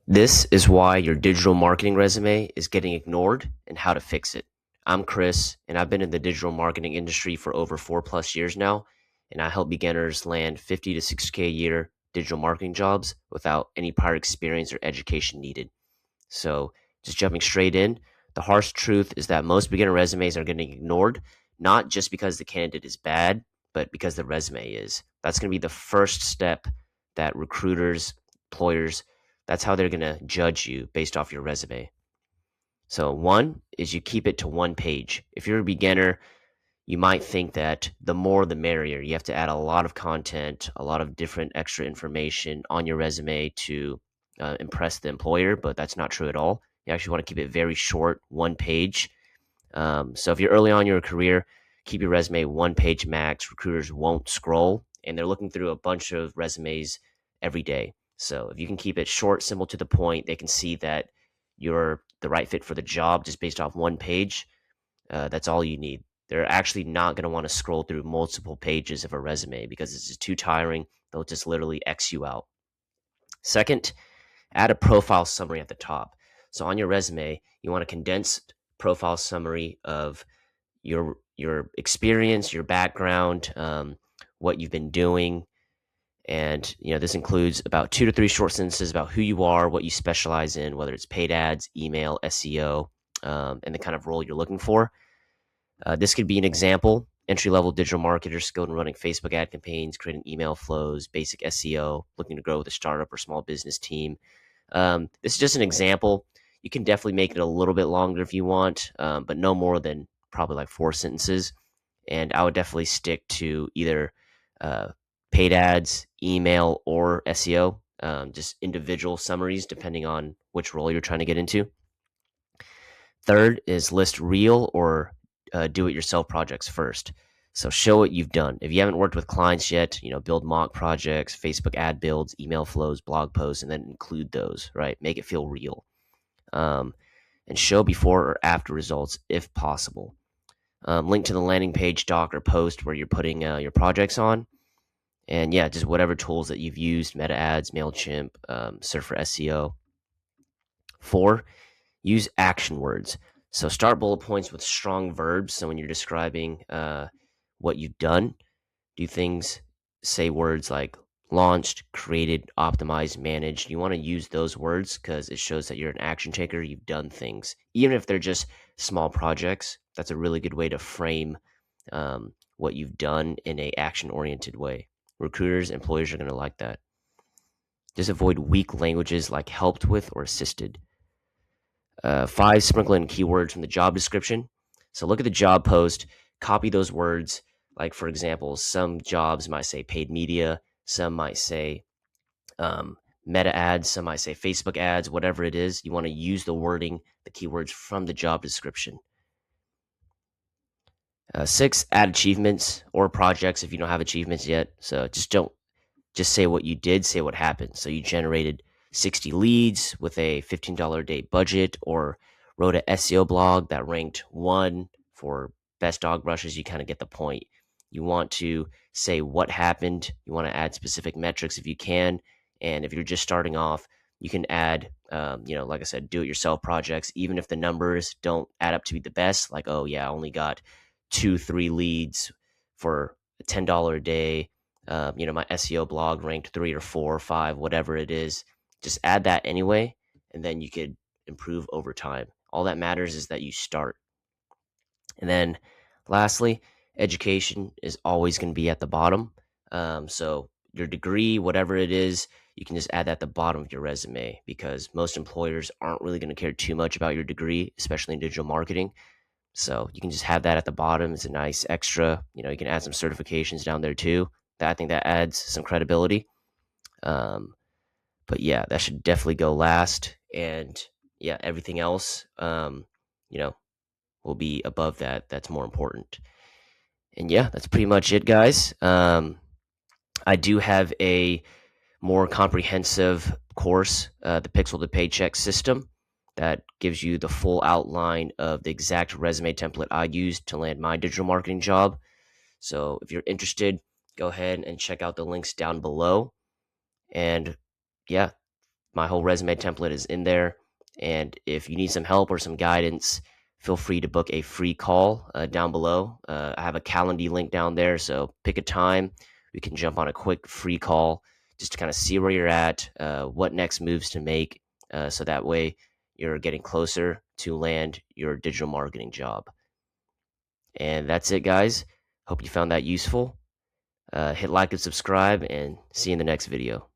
This is why your digital marketing resume is getting ignored and how to fix it. I'm Chris, and I've been in the digital marketing industry for over 4+ years now, and I help beginners land 50 to 60K a year digital marketing jobs without any prior experience or education needed. So, just jumping straight in, the harsh truth is that most beginner resumes are getting ignored, not just because the candidate is bad, but because the resume is. That's going to be the first step that recruiters, employers, that's how they're going to judge you based off your resume. So, one is you keep it to one page. If you're a beginner, you might think that the more the merrier. You have to add a lot of content, a lot of different extra information on your resume to impress the employer, but that's not true at all. You actually want to keep it very short, one page. So if you're early on in your career, keep your resume one page max. Recruiters won't scroll, and they're looking through a bunch of resumes every day. So if you can keep it short, simple, to the point, they can see that you're the right fit for the job just based off one page. That's all you need. They're actually not going to want to scroll through multiple pages of a resume because it's just too tiring. They'll just literally X you out. Second, add a profile summary at the top. So on your resume, you want a condensed profile summary of your experience, your background, what you've been doing, and this includes about 2 to 3 short sentences about who you are, what you specialize in, whether it's paid ads, email, SEO, and the kind of role you're looking for. This could be an example: entry-level digital marketer skilled in running Facebook ad campaigns, creating email flows, basic SEO, looking to grow with a startup or small business team. This is just an example. You can definitely make it a little bit longer if you want, but no more than probably like 4 sentences. And I would definitely stick to either uh, paid ads, email, or SEO, just individual summaries depending on which role you're trying to get into. Third is list real or do it yourself projects first. So show what you've done. If you haven't worked with clients yet, build mock projects, Facebook ad builds, email flows, blog posts, and then include those, right? Make it feel real. Um, and show before or after results if possible. Link to the landing page, doc, or post where you're putting your projects on. And yeah, just whatever tools that you've used: Meta Ads, MailChimp, Surf for SEO. Four, use action words. So start bullet points with strong verbs. So when you're describing what you've done, do things, say words like launched, created, optimized, managed. You want to use those words because it shows that you're an action taker. You've done things, even if they're just small projects. That's a really good way to frame what you've done in a action oriented way. Recruiters, employers are going to like that. Just avoid weak languages like helped with or assisted. Five, sprinkle in keywords from the job description. So look at the job post, copy those words. Like, for example, some jobs might say paid media, some might say meta ads, some might say Facebook ads, whatever it is. You want to use the wording, the keywords from the job description. Six, add achievements or projects if you don't have achievements yet. So just say what you did, say what happened. So you generated 60 leads with a $15 a day budget, or wrote an SEO blog that ranked one for best dog brushes. You kind of get the point. You want to say what happened. You want to add specific metrics if you can. And if you're just starting off, you can add, like I said, do it yourself projects, even if the numbers don't add up to be the best. Like, oh, yeah, I only got 2, 3 leads for $10 a day. My SEO blog ranked 3 or 4 or 5, whatever it is. Just add that anyway, and then you could improve over time. All that matters is that you start. And then lastly, education is always going to be at the bottom. So your degree, whatever it is, you can just add that at the bottom of your resume, because most employers aren't really going to care too much about your degree, especially in digital marketing. So you can just have that at the bottom. It's a nice extra. You can add some certifications down there too. I think that adds some credibility. Um, but yeah, that should definitely go last. And yeah, everything else, will be above that. That's more important. And yeah, that's pretty much it, guys. I do have a more comprehensive course, the Pixel to Paycheck system, that gives you the full outline of the exact resume template I used to land my digital marketing job. So if you're interested, go ahead and check out the links down below. And yeah, My whole resume template is in there. And if you need some help or some guidance, feel free to book a free call down below. I have a Calendly link down there, so pick a time. We can jump on a quick free call just to kind of see where you're at, what next moves to make, so that way you're getting closer to land your digital marketing job. And that's it, guys. Hope you found that useful. Hit like and subscribe, and see you in the next video.